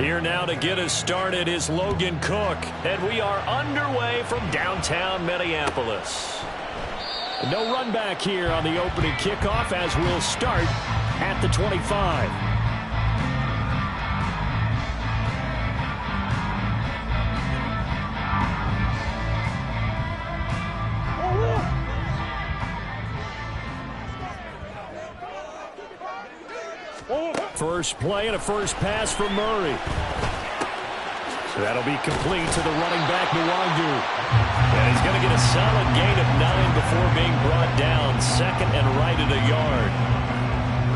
Here now to get us started is Logan Cook, and we are underway from downtown Minneapolis. No run back here on the opening kickoff as we'll start at the 25. First play and a first pass from Murray. So that'll be complete to the running back, Nwangu. And he's going to get a solid gain of 9 before being brought down. Second and right at a yard.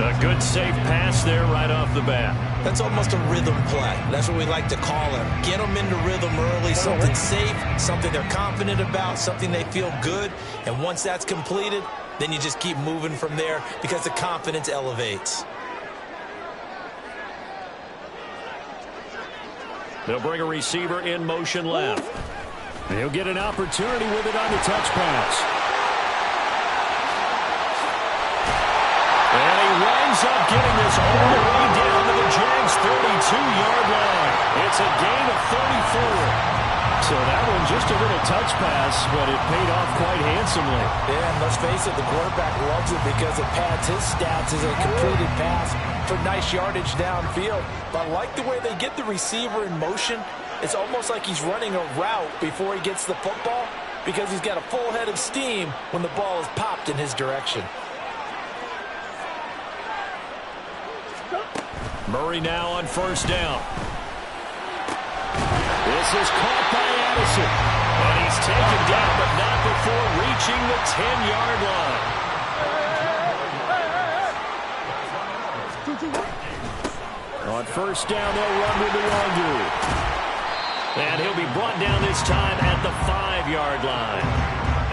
A good safe pass there right off the bat. That's almost a rhythm play. That's what we like to call it. Get them into rhythm early, something safe, something they're confident about, something they feel good. And once that's completed, then you just keep moving from there because the confidence elevates. They'll bring a receiver in motion left. He'll get an opportunity with it on the touch pass. And he winds up getting this all the way down to the Jags' 32-yard line. It's a gain of 34. So that one just a little touch pass, but it paid off quite handsomely. Yeah, and let's face it, the quarterback loves it because it pads his stats as a completed pass for nice yardage downfield. But I like the way they get the receiver in motion. It's almost like he's running a route before he gets the football because he's got a full head of steam when the ball is popped in his direction. Murray now on first down. This is caught by Addison. And he's taken down, but not before reaching the 10-yard line. On first down, they'll run with Nwangu. And he'll be brought down this time at the 5-yard line.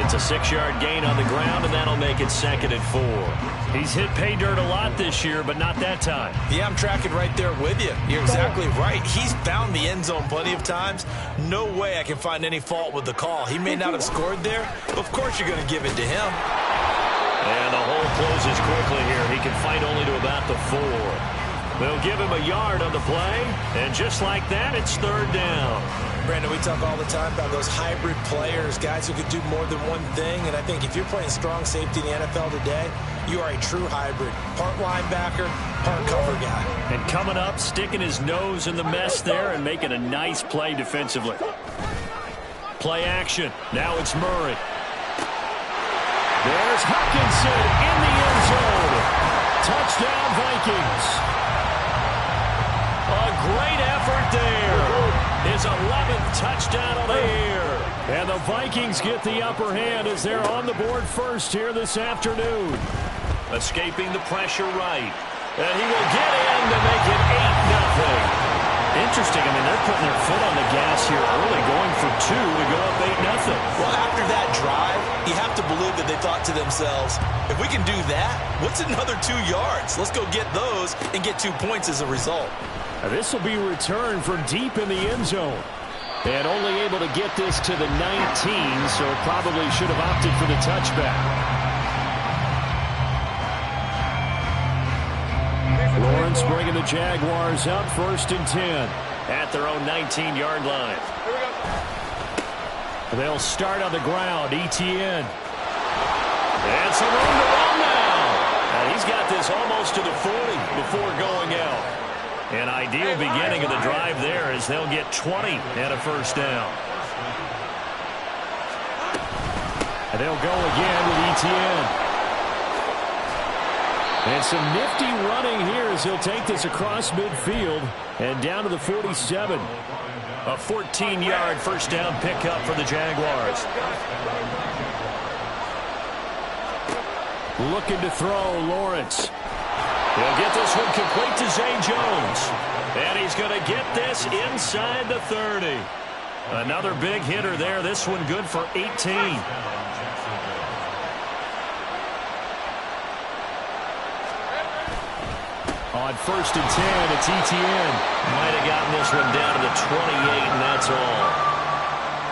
It's a 6-yard gain on the ground, and that'll make it 2nd and 4. He's hit pay dirt a lot this year, but not that time. Yeah, I'm tracking right there with you. You're exactly right. He's found the end zone plenty of times. No way I can find any fault with the call. He may not have scored there, but of course you're going to give it to him. And the hole closes quickly here. He can fight only to about the 4. They'll give him a yard on the play, and just like that, it's 3rd down. Brandon, we talk all the time about those hybrid players, guys who could do more than one thing, and I think if you're playing strong safety in the NFL today, you are a true hybrid. Part linebacker, part cover guy. And coming up, sticking his nose in the mess there and making a nice play defensively. Play action. Now it's Murray. There's Hutchinson in the end zone. Touchdown, Vikings. A great effort there. His 11th touchdown on the year. And the Vikings get the upper hand as they're on the board first here this afternoon. Escaping the pressure right. And he will get in to make it 8-0. Interesting. I mean, they're putting their foot on the gas here early, going for 2 to go up 8-0. Well, after that drive, you have to believe that they thought to themselves, if we can do that, what's another 2 yards? Let's go get those and get 2 points as a result. Now, this will be returned from deep in the end zone. And only able to get this to the 19, so probably should have opted for the touchback. Lawrence bringing the Jaguars up 1st and 10 at their own 19-yard line. They'll start on the ground. Etienne. And some room to run now. And he's got this almost to the 40 before going out. An ideal beginning of the drive there as they'll get 20 and a first down. And they'll go again with Etienne. And some nifty running here as he'll take this across midfield and down to the 47. A 14-yard first down pickup for the Jaguars. Looking to throw, Lawrence. He'll get this one complete to Zay Jones. And he's going to get this inside the 30. Another big hitter there. This one good for 18. On 1st and 10, it's Etienne. Might have gotten this one down to the 28, and that's all.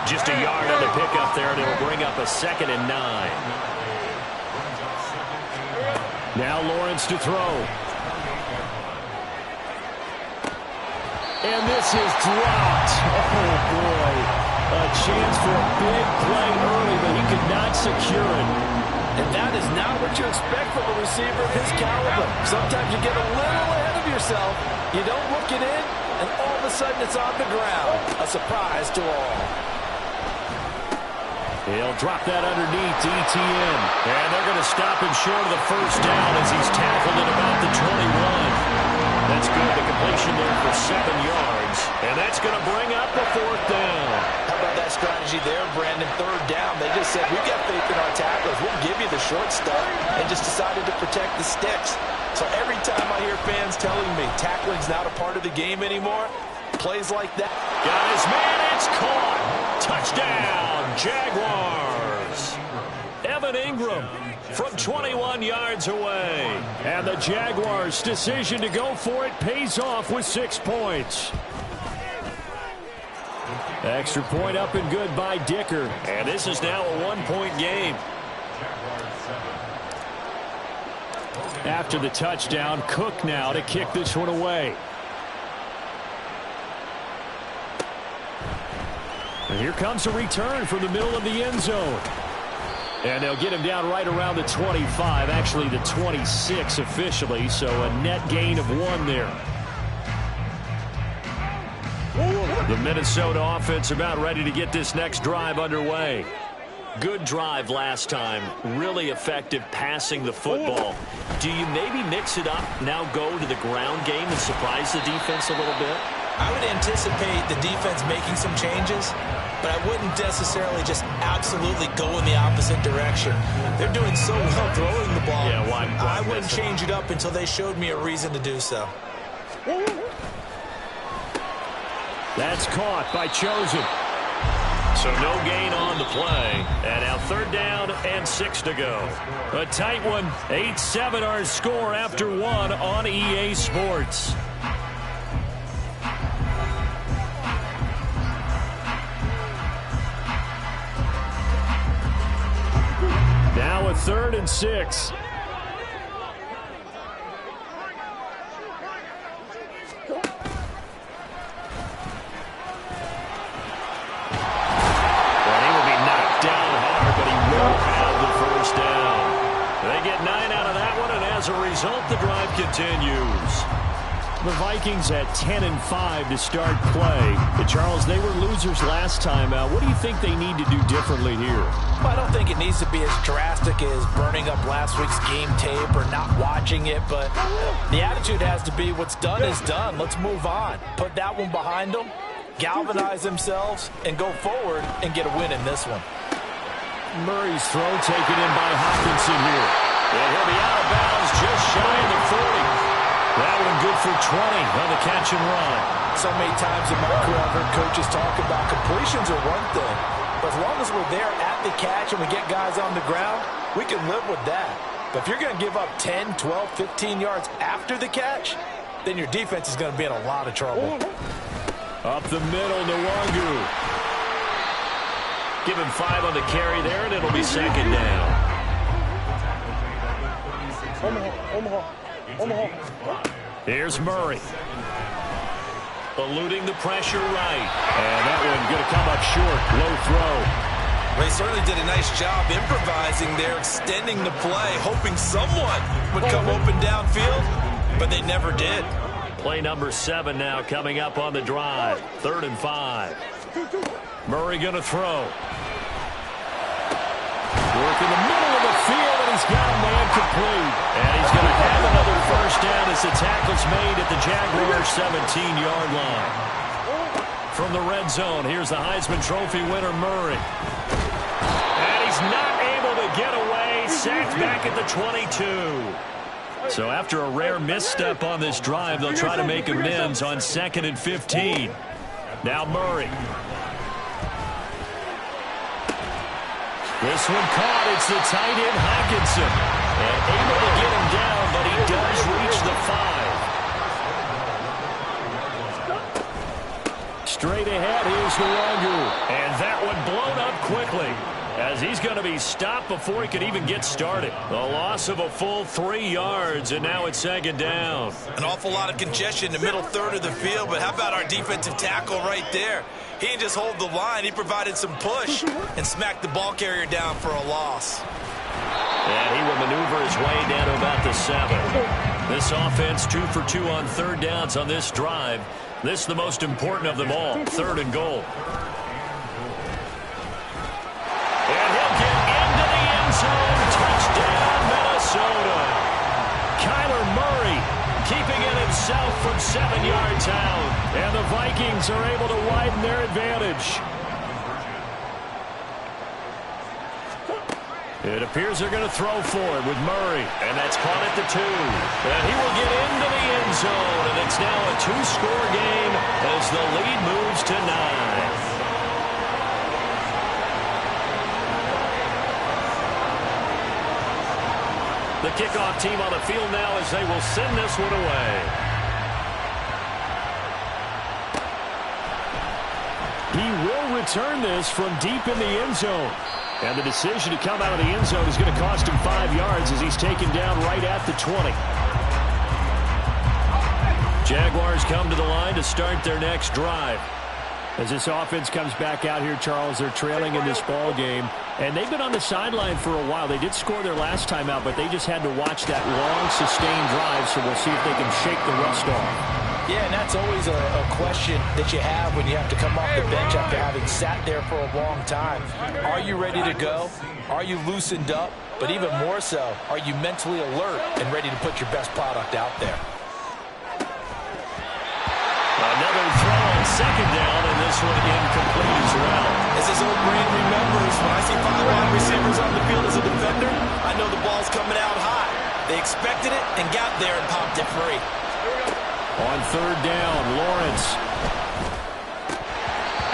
Just a yard on the pickup there, and it'll bring up a 2nd and 9. Now Lawrence to throw. And this is dropped. Oh, boy. A chance for a big play early, but he could not secure it. And that is not what you expect from a receiver of his caliber. Sometimes you get a little ahead of yourself. You don't look it in, and all of a sudden it's on the ground. A surprise to all. He'll drop that underneath to ETN. And they're going to stop him short of the first down as he's tackled at about the 21. That's good. The completion there for 7 yards. And that's going to bring up the 4th down. How about that strategy there, Brandon? 3rd down. They just said, we've got faith in our tacklers. We'll give you the short stuff, and just decided to protect the sticks. So every time I hear fans telling me tackling's not a part of the game anymore, plays like that. Got his man. It's caught. Touchdown, Jaguars. Evan Ingram from 21 yards away. And the Jaguars' decision to go for it pays off with 6 points. Extra point up and good by Dicker. And this is now a 1-point game. After the touchdown, Cook now to kick this one away. And here comes a return from the middle of the end zone. And they'll get him down right around the 25, actually the 26 officially, so a net gain of 1 there. The Minnesota offense about ready to get this next drive underway. Good drive last time. Really effective passing the football. Do you maybe mix it up, now go to the ground game and surprise the defense a little bit? I would anticipate the defense making some changes, but I wouldn't necessarily just absolutely go in the opposite direction. They're doing so well throwing the ball. Yeah, why I wouldn't change it up until they showed me a reason to do so. That's caught by Chosen. So no gain on the play. And now 3rd down and 6 to go. A tight one. 8-7 our score after 1 on EA Sports. Now a 3rd and 6. As a result, the drive continues. The Vikings at 10-5 to start play. But Charles, they were losers last time out. What do you think they need to do differently here? Well, I don't think it needs to be as drastic as burning up last week's game tape or not watching it, but the attitude has to be what's done is done. Let's move on. Put that one behind them, galvanize themselves, and go forward and get a win in this one. Murray's throw taken in by Hawkinson here. And he'll be out of bounds just shy of the 40. That one good for 20 on the catch and run. So many times in my career I've heard coaches talk about completions are one thing, but as long as we're there at the catch and we get guys on the ground, we can live with that. But if you're going to give up 10, 12, 15 yards after the catch, then your defense is going to be in a lot of trouble. Up the middle, Nwangu. Give him 5 on the carry there, and it'll be 2nd down. Here's Murray. Eluding the pressure right. And that one going to come up short. Low throw. Well, he certainly did a nice job improvising there, extending the play, hoping someone would come open downfield, but they never did. Play number 7 now coming up on the drive. 3rd and 5. Murray going to throw. Work in the middle of the field, and he's got a man complete. And he's going to have another first down as the tackle's made at the Jaguars' 17-yard line. From the red zone, here's the Heisman Trophy winner, Murray. And he's not able to get away. Sacked back at the 22. So after a rare misstep on this drive, they'll try to make amends on 2nd and 15. Now Murray. This one caught. It's the tight end, Hawkinson. And able to get him down, but he does reach the 5. Straight ahead, here's Nwangu. And that one blown up quickly. as he's going to be stopped before he could even get started. A loss of a full 3 yards, and now it's second down. An awful lot of congestion in the middle third of the field, but how about our defensive tackle right there? He didn't just hold the line. He provided some push and smacked the ball carrier down for a loss. And he will maneuver his way down to about the 7. This offense 2 for 2 on third downs on this drive. This is the most important of them all, 3rd and goal. And he'll get into the end zone. Touchdown, Minnesota. Kyler Murray keeping it himself from 7 yards out. And the Vikings are able to widen their advantage. It appears they're going to throw for it with Murray. And that's caught at the 2. And he will get into the end zone. And it's now a 2-score game as the lead moves to 9. The kickoff team on the field now as they will send this one away. He will return this from deep in the end zone. And the decision to come out of the end zone is going to cost him 5 yards as he's taken down right at the 20. Jaguars come to the line to start their next drive. As this offense comes back out here, Charles, they're trailing in this ball game. And they've been on the sideline for a while. They did score their last time out, but they just had to watch that long, sustained drive, so we'll see if they can shake the rust off. Yeah, and that's always a question that you have when you have to come off the bench after having sat there for a long time. Are you ready to go? Are you loosened up? But even more so, are you mentally alert and ready to put your best product out there? Another throw on second down, and this one incomplete as well. As his old brain remembers, when I see 5 wide receivers on the field as a defender, I know the ball's coming out high. They expected it and got there and popped it free. On third down, Lawrence.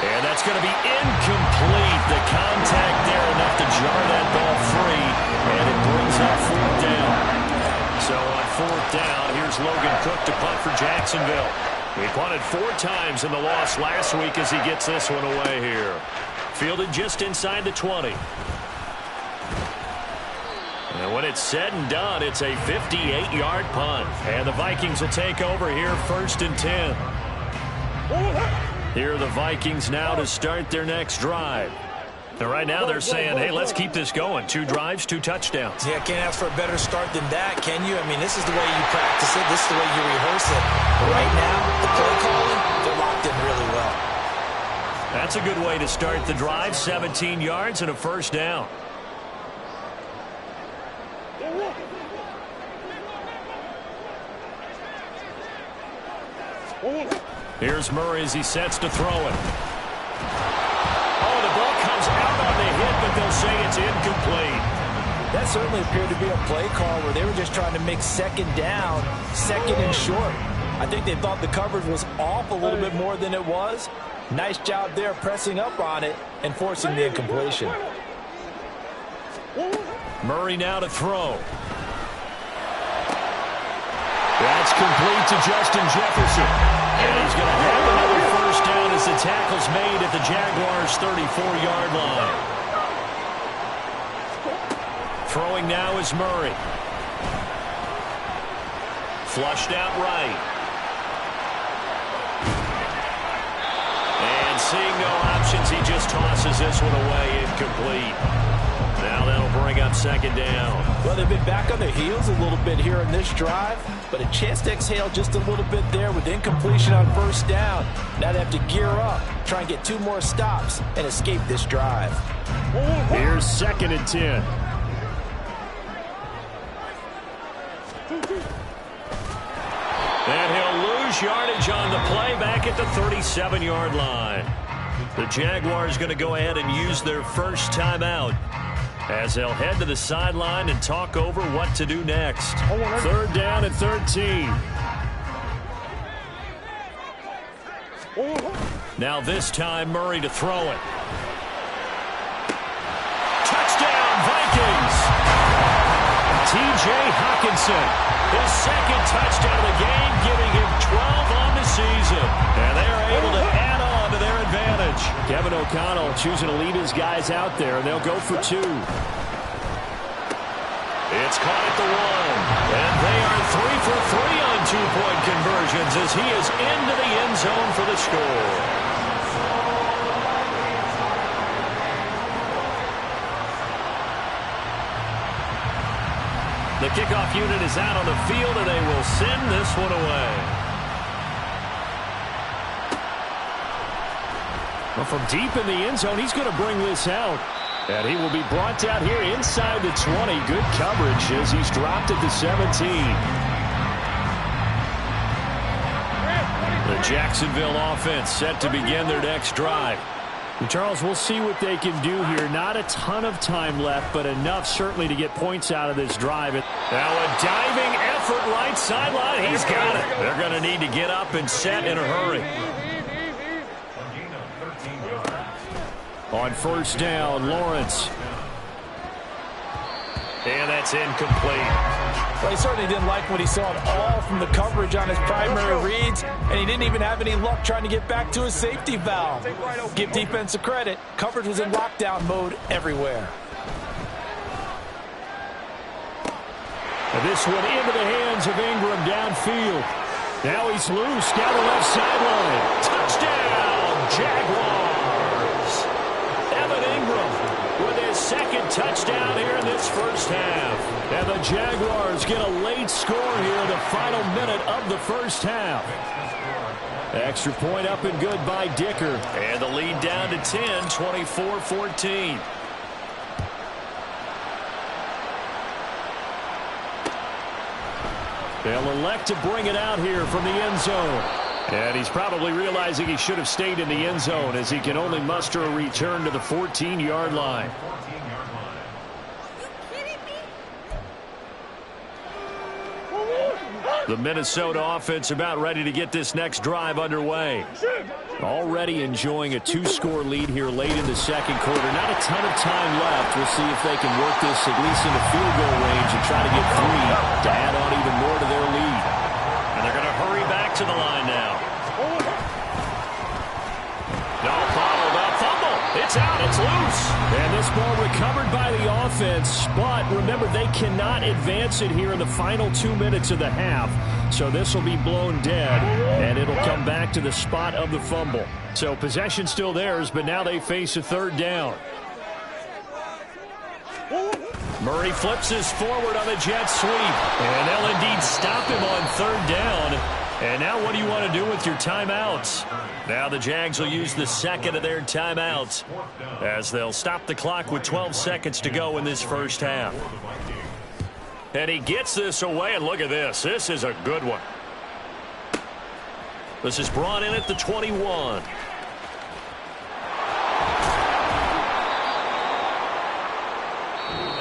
And that's going to be incomplete. The contact there enough to jar that ball free, and it brings up fourth down. So on fourth down, here's Logan Cook to punt for Jacksonville. He punted 4 times in the loss last week as he gets this one away here. Fielded just inside the 20. And when it's said and done, it's a 58-yard punt. And the Vikings will take over here 1st and 10. Here are the Vikings now to start their next drive. And right now they're saying, hey, let's keep this going. 2 drives, 2 touchdowns. Yeah, can't ask for a better start than that, can you? I mean, this is the way you practice it. This is the way you rehearse it. But right now, the play calling, they're locked in really well. That's a good way to start the drive. 17 yards and a first down. Here's Murray as he sets to throw it. Oh, the ball comes out on the hit, but they'll say it's incomplete. That certainly appeared to be a play call where they were just trying to make second down, second and short. I think they thought the coverage was off a little bit more than it was. Nice job there pressing up on it and forcing the incompletion. Murray now to throw. That's complete to Justin Jefferson. And he's going to have another first down as the tackle's made at the Jaguars' 34-yard line. Throwing now is Murray. Flushed out right. And seeing no options, he just tosses this one away incomplete. Now that'll bring up second down. Well, they've been back on their heels a little bit here in this drive, but a chance to exhale just a little bit there with incompletion on first down. Now they have to gear up, try and get 2 more stops, and escape this drive. Here's 2nd and 10. And he'll lose yardage on the play back at the 37-yard line. The Jaguars going to go ahead and use their first timeout as they'll head to the sideline and talk over what to do next. 3rd down and 13. Now this time Murray to throw it. Touchdown Vikings! T.J. Hockenson, his 2nd touchdown of the game, giving him 12 on the season. And they're able to add on to their advantage. Kevin O'Connell choosing to leave his guys out there, and they'll go for two. It's caught at the one. And they are 3 for 3 on two-point conversions as he is into the end zone for the score. The kickoff unit is out on the field, and they will send this one away. Well, from deep in the end zone, he's going to bring this out. And he will be brought down here inside the 20. Good coverage as he's dropped at the 17. The Jacksonville offense set to begin their next drive. And Charles, we'll see what they can do here. Not a ton of time left, but enough certainly to get points out of this drive. Now a diving effort right sideline. He's got it. They're going to need to get up and set in a hurry. On first down, Lawrence. And that's incomplete. Well, he certainly didn't like what he saw at all from the coverage on his primary reads, and he didn't even have any luck trying to get back to his safety valve. Give defense a credit. Coverage was in lockdown mode everywhere. And this one into the hands of Ingram downfield. Now he's loose down the left sideline. Touchdown, Jaguars. Second touchdown here in this first half. And the Jaguars get a late score here in the final minute of the first half. Extra point up and good by Dicker. And the lead down to 10, 24-14. They'll elect to bring it out here from the end zone. And he's probably realizing he should have stayed in the end zone as he can only muster a return to the 14-yard line. The Minnesota offense about ready to get this next drive underway. Already enjoying a 2-score lead here late in the second quarter. Not a ton of time left. We'll see if they can work this at least into field goal range and try to get 3 to add on even more to their lead. And they're going to hurry back to the line now. No, bottled up fumble. It's out. It's loose. And this ball recovered by the offense. But remember, they cannot advance it here in the final 2 minutes of the half. So this will be blown dead. And it'll come back to the spot of the fumble. So possession still theirs, but now they face a third down. Murray flips this forward on a jet sweep. And they'll indeed stop him on third down. And now what do you want to do with your timeouts? Now the Jags will use the second of their timeouts as they'll stop the clock with 12 seconds to go in this first half. And he gets this away, and look at this. This is a good one. This is brought in at the 21.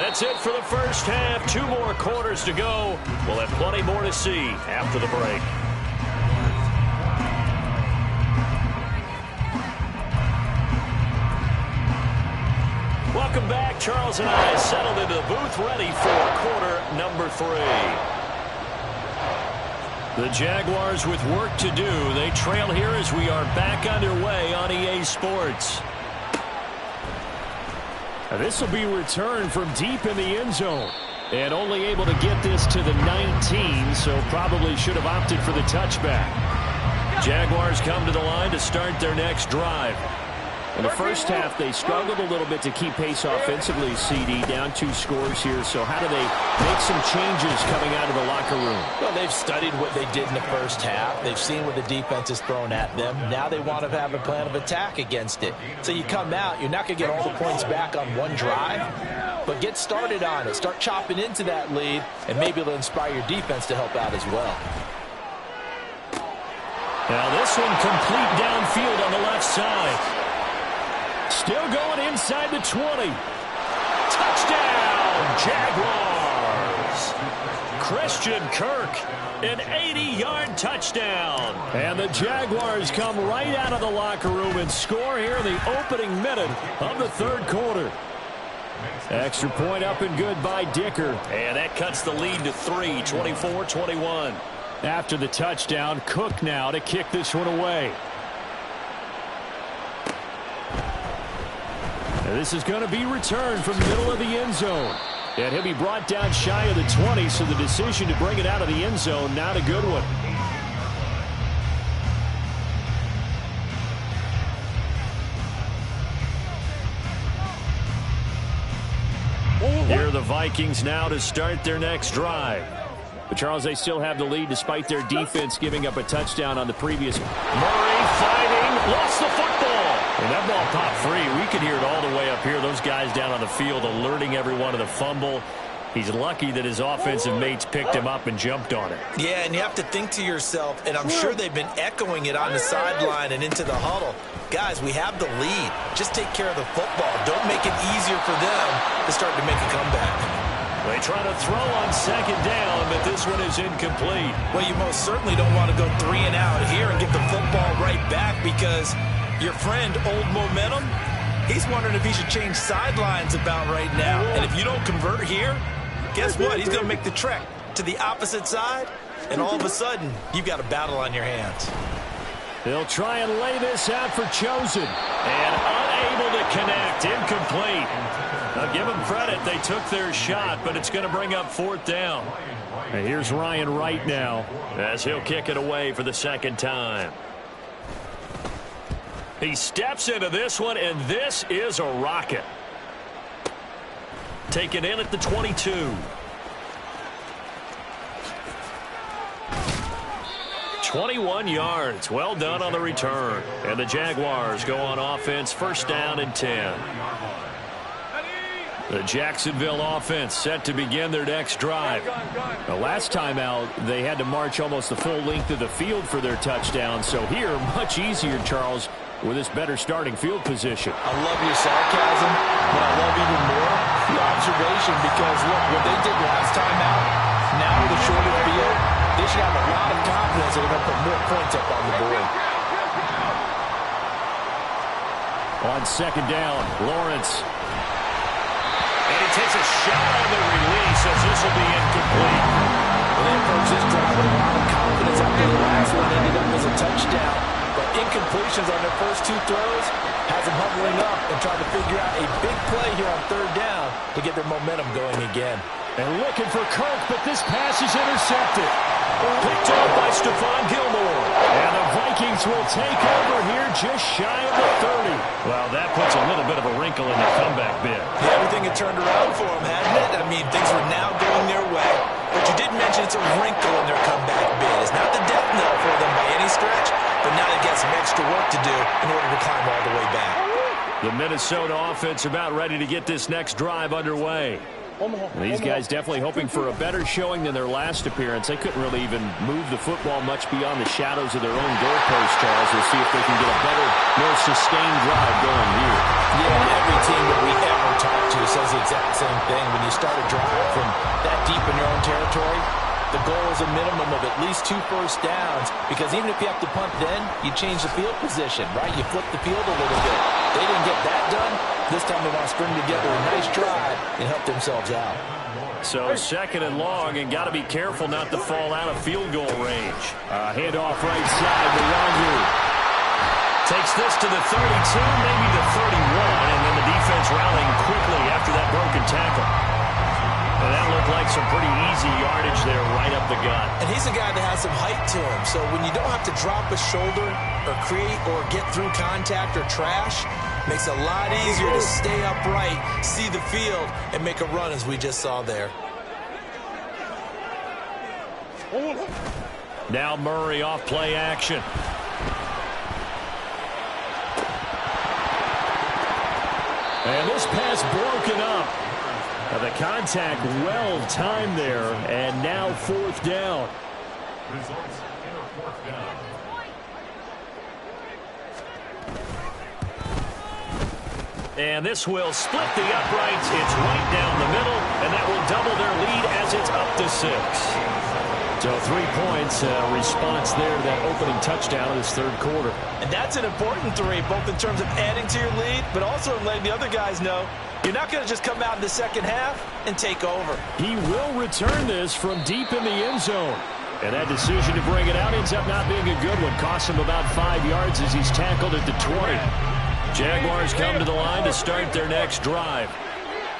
That's it for the first half. 2 more quarters to go. We'll have plenty more to see after the break. Welcome back. Charles and I settled into the booth ready for quarter number 3. The Jaguars with work to do. They trail here as we are back underway on EA Sports. This will be returned from deep in the end zone. And only able to get this to the 19, so probably should have opted for the touchback. Jaguars come to the line to start their next drive. In the first half, they struggled a little bit to keep pace offensively, CD, down 2 scores here. So how do they make some changes coming out of the locker room? Well, they've studied what they did in the first half. They've seen what the defense has thrown at them. Now they want to have a plan of attack against it. So you come out, you're not going to get all the points back on one drive, but get started on it. Start chopping into that lead, and maybe it'll inspire your defense to help out as well. Now this one complete downfield on the left side. Still going inside the 20. Touchdown, Jaguars. Christian Kirk, an 80-yard touchdown. And the Jaguars come right out of the locker room and score here in the opening minute of the third quarter. Extra point up and good by Dicker. And that cuts the lead to 3, 24-21. After the touchdown, Cook now to kick this one away. And this is going to be returned from the middle of the end zone. And he'll be brought down shy of the 20, so the decision to bring it out of the end zone, not a good one. Here are the Vikings now to start their next drive. But Charles, they still have the lead despite their defense giving up a touchdown on the previous. Murray fighting, lost the football. And that ball popped free. We could hear it all the way up here. Those guys down on the field alerting everyone of the fumble. He's lucky that his offensive mates picked him up and jumped on it. Yeah, and you have to think to yourself, and I'm sure they've been echoing it on the sideline and into the huddle. Guys, we have the lead. Just take care of the football. Don't make it easier for them to start to make a comeback. They try to throw on second down, but this one is incomplete. Well, you most certainly don't want to go 3 and out here and get the football right back because your friend, Old Momentum, he's wondering if he should change sidelines about right now. And if you don't convert here, guess what? He's going to make the trek to the opposite side, and all of a sudden, you've got a battle on your hands. They'll try and lay this out for Chosen. And unable to connect. Incomplete. Now, give them credit. They took their shot, but it's going to bring up 4th down. And here's Ryan Wright now as he'll kick it away for the second time. He steps into this one, and this is a rocket. Taken in at the 22. 21 yards. Well done on the return. And the Jaguars go on offense, 1st down and 10. The Jacksonville offense set to begin their next drive. The last time out, they had to march almost the full length of the field for their touchdown. So here, much easier, Charles, with this better starting field position. I love your sarcasm, but I love even more the observation because, look, what they did last time out, now with a shorter field, they should have a lot of confidence they're going to put more points up on the board. On second down, Lawrence. And he takes a shot on the release as this will be incomplete. Well, they approached this drive with a lot of confidence after the last one ended up as a touchdown. But incompletions on their first 2 throws has them huddling up and trying to figure out a big play here on 3rd down to get their momentum going again. And looking for Kirk, but this pass is intercepted. Picked off by Stephon Gilmore. And the Vikings will take over here just shy of the 30. Well, that puts a little bit of a wrinkle in the comeback bid. Yeah, everything had turned around for them, hadn't it? I mean, things were now going their way. But you did mention it's a wrinkle in their comeback bid. It's not the death knell for them by any stretch, but now they've got some extra work to do in order to climb all the way back. The Minnesota offense about ready to get this next drive underway. These guys definitely hoping for a better showing than their last appearance. They couldn't really even move the football much beyond the shadows of their own goalpost, Charles. We'll see if they can get a better, more sustained drive going here. Yeah, every team that we ever talk to says the exact same thing. When you start a drive from that deep in your own territory, the goal is a minimum of at least 2 first downs, because even if you have to punt then, you change the field position, right? You flip the field a little bit. They didn't get that done. This time they want to string together a nice drive and help themselves out. So 2nd and long, and got to be careful not to fall out of field goal range. Handoff right side to Wangu. Takes this to the 32, maybe the 31, and then the defense rallying quickly after that broken tackle. And that looked like some pretty easy yardage there right up the gut. And he's a guy that has some height to him. So when you don't have to drop a shoulder or create or get through contact or trash, makes it a lot easier to stay upright, see the field, and make a run as we just saw there. Now Murray off play action. And this pass broken up. Now the contact well timed there, and now 4th down. And this will split the uprights. It's right down the middle, and that will double their lead as it's up to 6. So 3 points, response there to that opening touchdown in this 3rd quarter. And that's an important 3, both in terms of adding to your lead, but also in letting the other guys know you're not going to just come out in the second half and take over. He will return this from deep in the end zone. And that decision to bring it out ends up not being a good one. Costs him about 5 yards as he's tackled at the 20. Jaguars come to the line to start their next drive.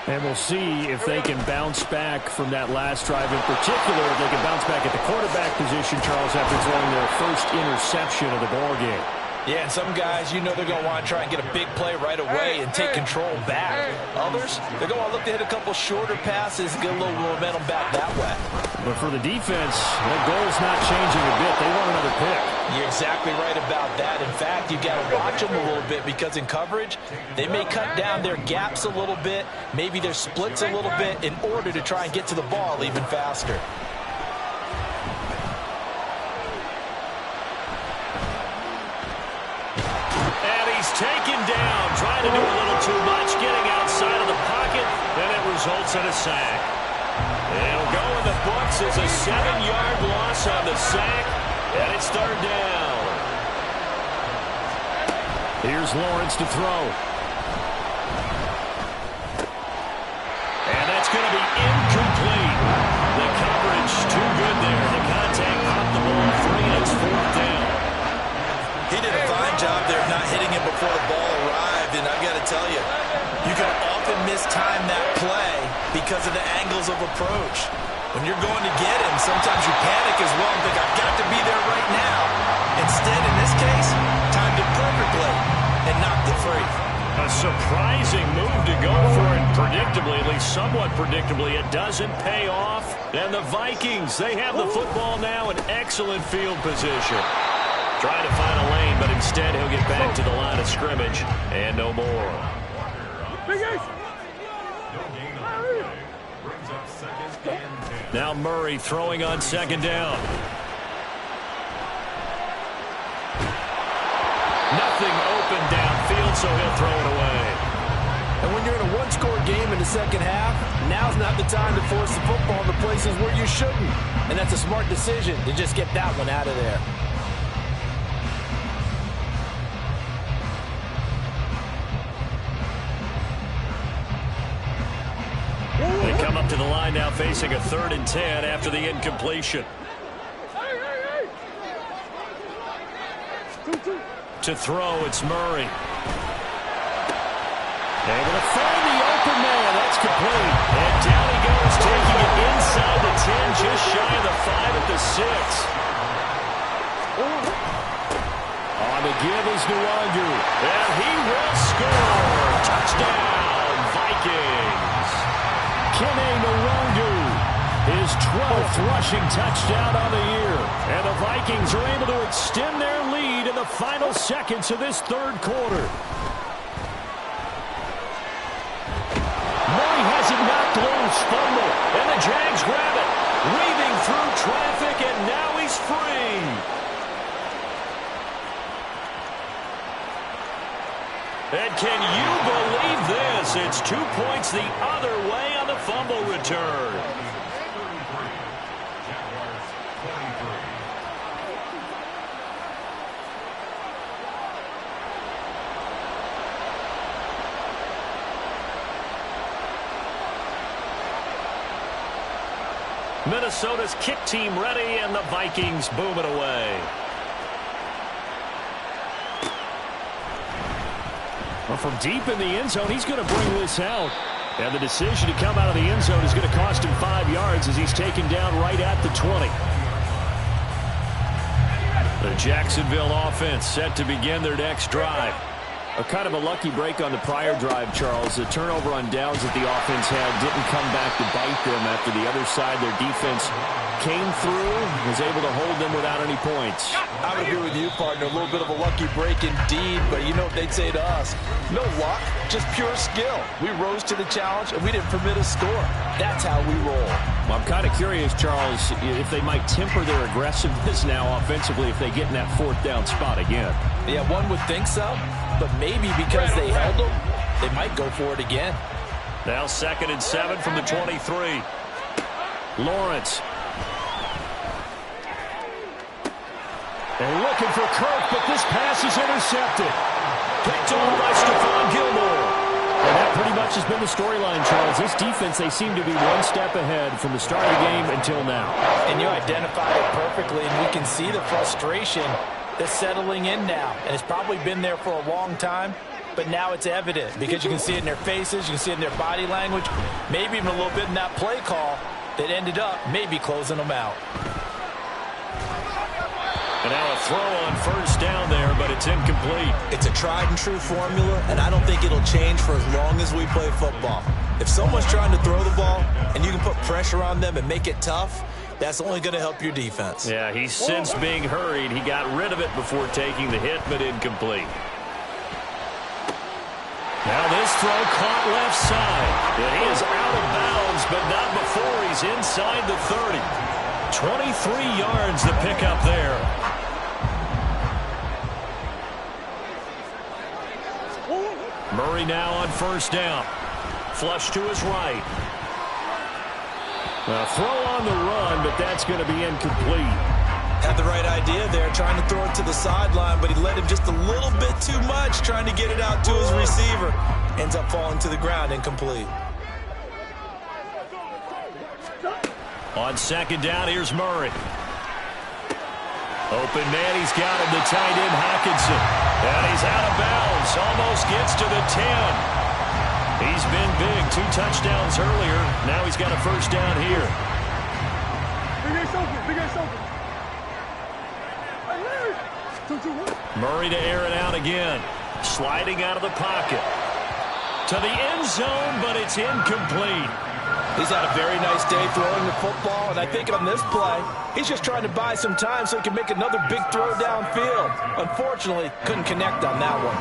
And we'll see if they can bounce back from that last drive in particular, if they can bounce back at the quarterback position, Charles, after throwing their first interception of the ballgame. Yeah, and some guys, you know they're going to want to try and get a big play right away and take control back. Others, they're going to look to hit a couple shorter passes, get a little momentum back that way. But for the defense, the goal's not changing a bit. They want another pick. You're exactly right about that. In fact, you've got to watch them a little bit because in coverage, they may cut down their gaps a little bit, maybe their splits a little bit in order to try and get to the ball even faster. Taken down, trying to do a little too much, getting outside of the pocket, and it results in a sack. It'll go in the books as a 7-yard loss on the sack, and it's third down. Here's Lawrence to throw. And that's going to be incomplete. The coverage too good there. The contact popped the ball free, and it's fourth down. He did a fine job there of not hitting him before the ball arrived, and I've got to tell you, you can often mistime that play because of the angles of approach. When you're going to get him, sometimes you panic as well and think, I've got to be there right now. Instead, in this case, timed it perfectly and knocked it free. A surprising move to go for it predictably, at least somewhat predictably. It doesn't pay off. And the Vikings, they have the football now in excellent field position. Trying to find a lane, but instead he'll get back to the line of scrimmage and no more. Now Murray throwing on second down. Nothing open downfield, so he'll throw it away. And when you're in a one-score game in the second half, now's not the time to force the football in the places where you shouldn't. And that's a smart decision to just get that one out of there. They come up to the line now facing a 3rd and 10 after the incompletion. To throw, it's Murray. Able to find the open man. That's complete. And down he goes, taking it inside the 10, just shy of the 5 at the 6. On the give is Nwangu. And he will score. Touchdown, Vikings. Kene Nwangu, his 12th rushing touchdown on the year. And the Vikings are able to extend their lead in the final seconds of this third quarter. Murray has it knocked loose, fumble, and the Jags grab it. Weaving through traffic, and now he's free. And can you believe this? It's 2 points the other way on the fumble return. Minnesota's kick team ready, and the Vikings boom it away. Well, from deep in the end zone, he's going to bring this out. And the decision to come out of the end zone is going to cost him 5 yards as he's taken down right at the 20. The Jacksonville offense set to begin their next drive. A kind of a lucky break on the prior drive, Charles. The turnover on downs that the offense had didn't come back to bite them after the other side. Their defense came through, was able to hold them without any points. I would agree with you, partner. A little bit of a lucky break indeed, but you know what they'd say to us? No luck, just pure skill. We rose to the challenge, and we didn't permit a score. That's how we roll. Well, I'm kind of curious, Charles, if they might temper their aggressiveness now offensively if they get in that 4th down spot again. Yeah, one would think so, but maybe because they held them, they might go for it again. Now 2nd and 7 from the 23. Lawrence. And looking for Kirk, but this pass is intercepted. Picked on by Stephon Gilmore. And that pretty much has been the storyline, Charles. This defense, they seem to be one step ahead from the start of the game until now. And you identified it perfectly, and we can see the frustration that's settling in now. And it's probably been there for a long time. but now it's evident because you can see it in their faces, you can see it in their body language, maybe even a little bit in that play call that ended up maybe closing them out. And now a throw on first down there, but it's incomplete. It's a tried and true formula, and I don't think it'll change for as long as we play football. If someone's trying to throw the ball and you can put pressure on them and make it tough, that's only going to help your defense. Yeah, he sensed being hurried. He got rid of it before taking the hit, but incomplete. Now this throw caught left side. And he is out of bounds, but not before he's inside the 30. 23 yards to pick up there. Murray now on first down. Flush to his right. A throw on the run, but that's going to be incomplete. Had the right idea there, trying to throw it to the sideline, but he led him just a little bit too much, trying to get it out to his receiver. Ends up falling to the ground, incomplete. On second down, here's Murray. Open man, he's got him, the tight end Hockenson. And he's out of bounds, almost gets to the 10. He's been big, 2 touchdowns earlier. Now he's got a first down here. Murray to air it out again. Sliding out of the pocket. To the end zone, but it's incomplete. He's had a very nice day throwing the football, and I think on this play, he's just trying to buy some time so he can make another big throw downfield. Unfortunately, couldn't connect on that one.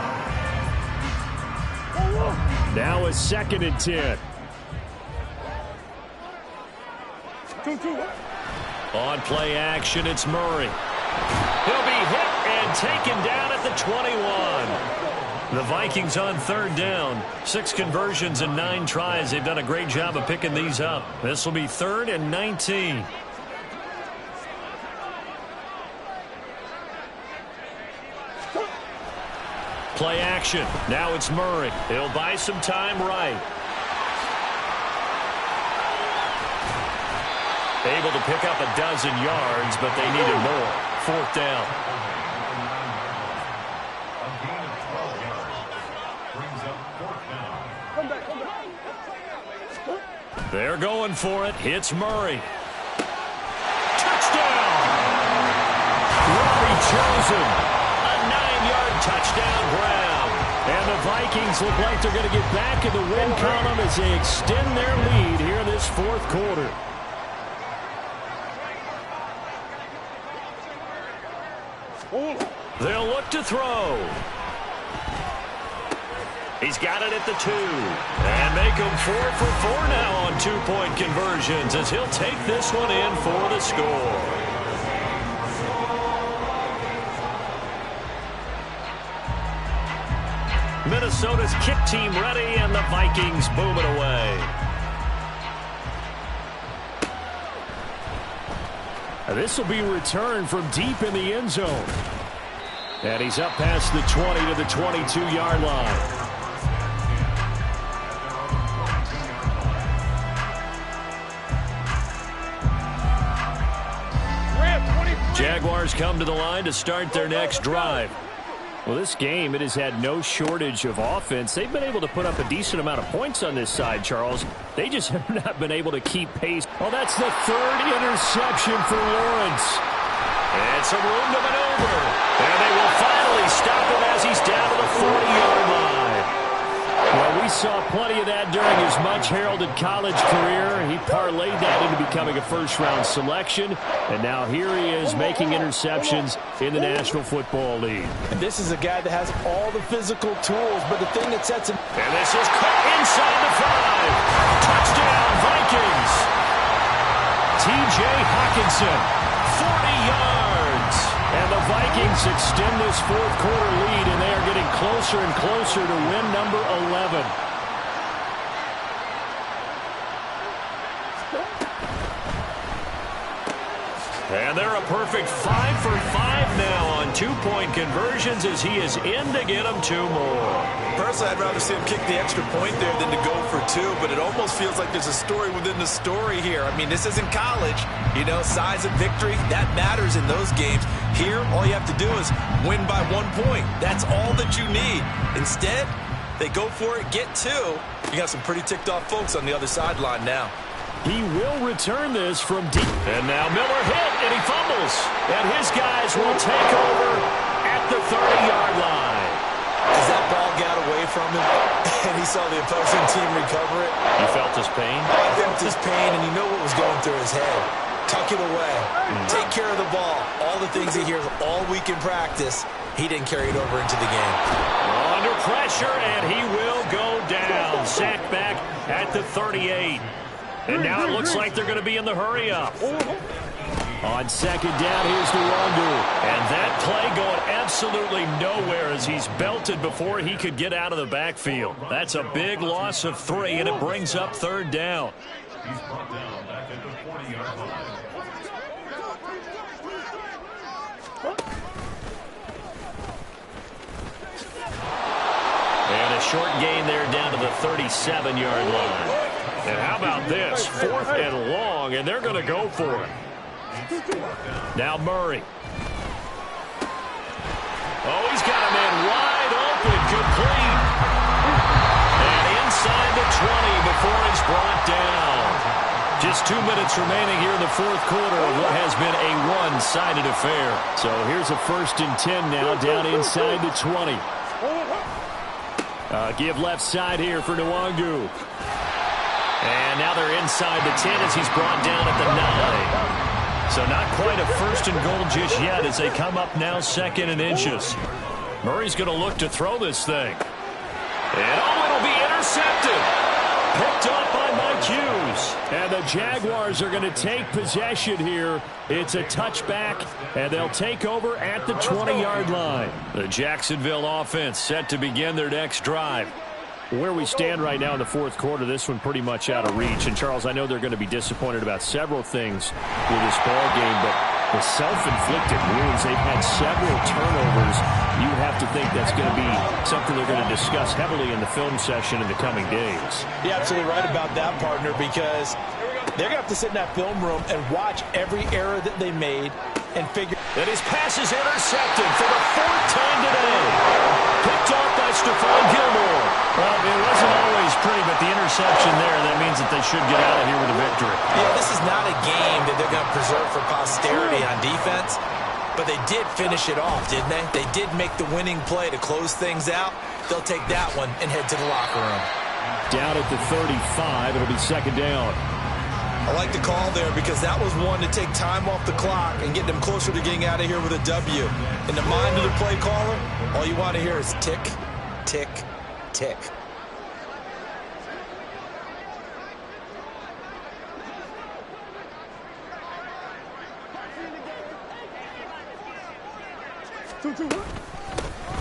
Now a 2nd and 10. On play action, it's Murray. He'll be hit and taken down at the 21. The Vikings on third down. 6 conversions and 9 tries. They've done a great job of picking these up. This will be 3rd and 19. Play action. Now it's Murray. He'll buy some time right. Able to pick up a dozen yards, but they needed more. 4th down. They're going for it. Hits Murray. Touchdown! Robbie chosen. A 9-yard touchdown grab. And the Vikings look like they're going to get back in the win column as they extend their lead here in this 4th quarter. They'll look to throw. He's got it at the 2. And make him 4 for 4 now on 2-point conversions as he'll take this one in for the score. Minnesota's kick team ready, and the Vikings boom it away. This will be returned from deep in the end zone. And he's up past the 20 to the 22-yard line. Jaguars come to the line to start their next drive. Well, this game, it has had no shortage of offense. They've been able to put up a decent amount of points on this side, Charles. They just have not been able to keep pace. Well, that's the 3rd interception for Lawrence. And some room to maneuver. And they will finally stop him as he's down to the 40-yard line. Well, we saw plenty of that during his much-heralded college career. He parlayed that into becoming a first-round selection. And now here he is making interceptions in the National Football League. And this is a guy that has all the physical tools, but the thing that sets him... And this is cut inside the 5. Touchdown, Vikings. T.J. Hockenson, 40 yards. And the Vikings extend this 4th quarter lead, and they are getting closer and closer to win number 11. And they're a perfect 5 for 5 now on 2-point conversions as he is in to get them 2 more. Personally, I'd rather see him kick the extra point there than to go for 2, but it almost feels like there's a story within the story here. I mean, this isn't college. You know, size of victory, that matters in those games. Here, all you have to do is win by 1 point. That's all that you need. Instead, they go for it, get 2. You got some pretty ticked off folks on the other sideline now. He will return this from deep. And now Miller hit, and he fumbles. And his guys will take over at the 30-yard line. As that ball got away from him, and he saw the opposing team recover it. You felt his pain? I felt his pain, and you know what was going through his head. Tuck it away. Take care of the ball. All the things he hears all week in practice, he didn't carry it over into the game. Under pressure, and he will go down. Sacked back at the 38. And now it looks like they're going to be in the hurry-up. On second down, here's Nwangu. And that play going absolutely nowhere as he's belted before he could get out of the backfield. That's a big loss of 3, and it brings up 3rd down. He's brought down back at the 40-yard line. And a short gain there down to the 37-yard line. And how about this? 4th and long, and they're going to go for it. Now Murray. Oh, he's got a man wide open, complete. And inside the 20 before he's brought down. Just 2 minutes remaining here in the 4th quarter of what has been a one-sided affair. So here's a 1st and 10 now down inside the 20. Give left side here for Nwangu. And now they're inside the 10 as he's brought down at the 9. So not quite a 1st and goal just yet as they come up now 2nd and inches. Murray's going to look to throw this thing. And it'll be intercepted. Picked up by Mike Hughes. And the Jaguars are going to take possession here. It's a touchback, and they'll take over at the 20-yard line. The Jacksonville offense set to begin their next drive. Where we stand right now in the 4th quarter, this one pretty much out of reach. And, Charles, I know they're going to be disappointed about several things with this ball game, but the self-inflicted wounds, they've had several turnovers. You have to think that's going to be something they're going to discuss heavily in the film session in the coming days. You're absolutely right about that, partner, because they're going to have to sit in that film room and watch every error that they made and figure. And his pass is intercepted for the 4th time today. Picked off by Stephon Gilmore. Well, it wasn't always pretty, but the interception there, that means that they should get out of here with a victory. Yeah, this is not a game that they're going to preserve for posterity on defense, but they did finish it off, didn't they? They did make the winning play to close things out. They'll take that one and head to the locker room. Down at the 35, it'll be 2nd down. I like the call there because that was one to take time off the clock and get them closer to getting out of here with a W. In the mind of the play caller, all you want to hear is tick, tick, tick.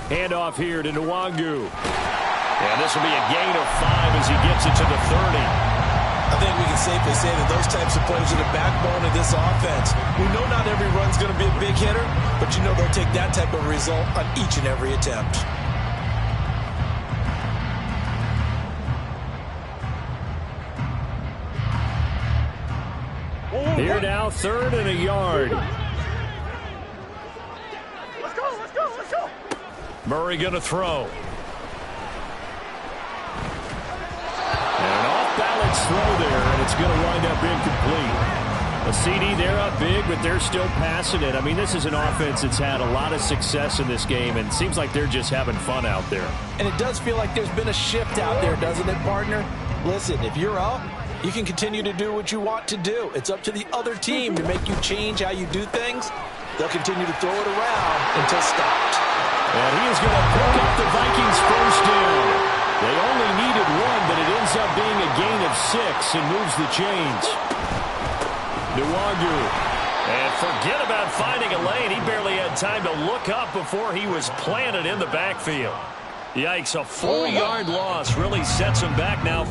Handoff here to Nwangu. And this will be a gain of 5 as he gets it to the 30. I think we can safely say that those types of plays are the backbone of this offense. We know not every run's going to be a big hitter, but you know they'll take that type of result on each and every attempt. Here now, 3rd and a yard. Let's go, let's go, let's go. Murray going to throw. And off-balance throw there, and it's going to wind up incomplete. A CD, they're up big, but they're still passing it. I mean, this is an offense that's had a lot of success in this game, and it seems like they're just having fun out there. And it does feel like there's been a shift out there, doesn't it, partner? Listen, if you're up, you can continue to do what you want to do. It's up to the other team to make you change how you do things. They'll continue to throw it around until stopped. And he is going to pick up the Vikings' 1st down. They only needed 1, but it ends up being a gain of 6 and moves the chains. Nwangu. And forget about finding a lane. He barely had time to look up before he was planted in the backfield. Yikes, a 4-yard loss really sets him back now.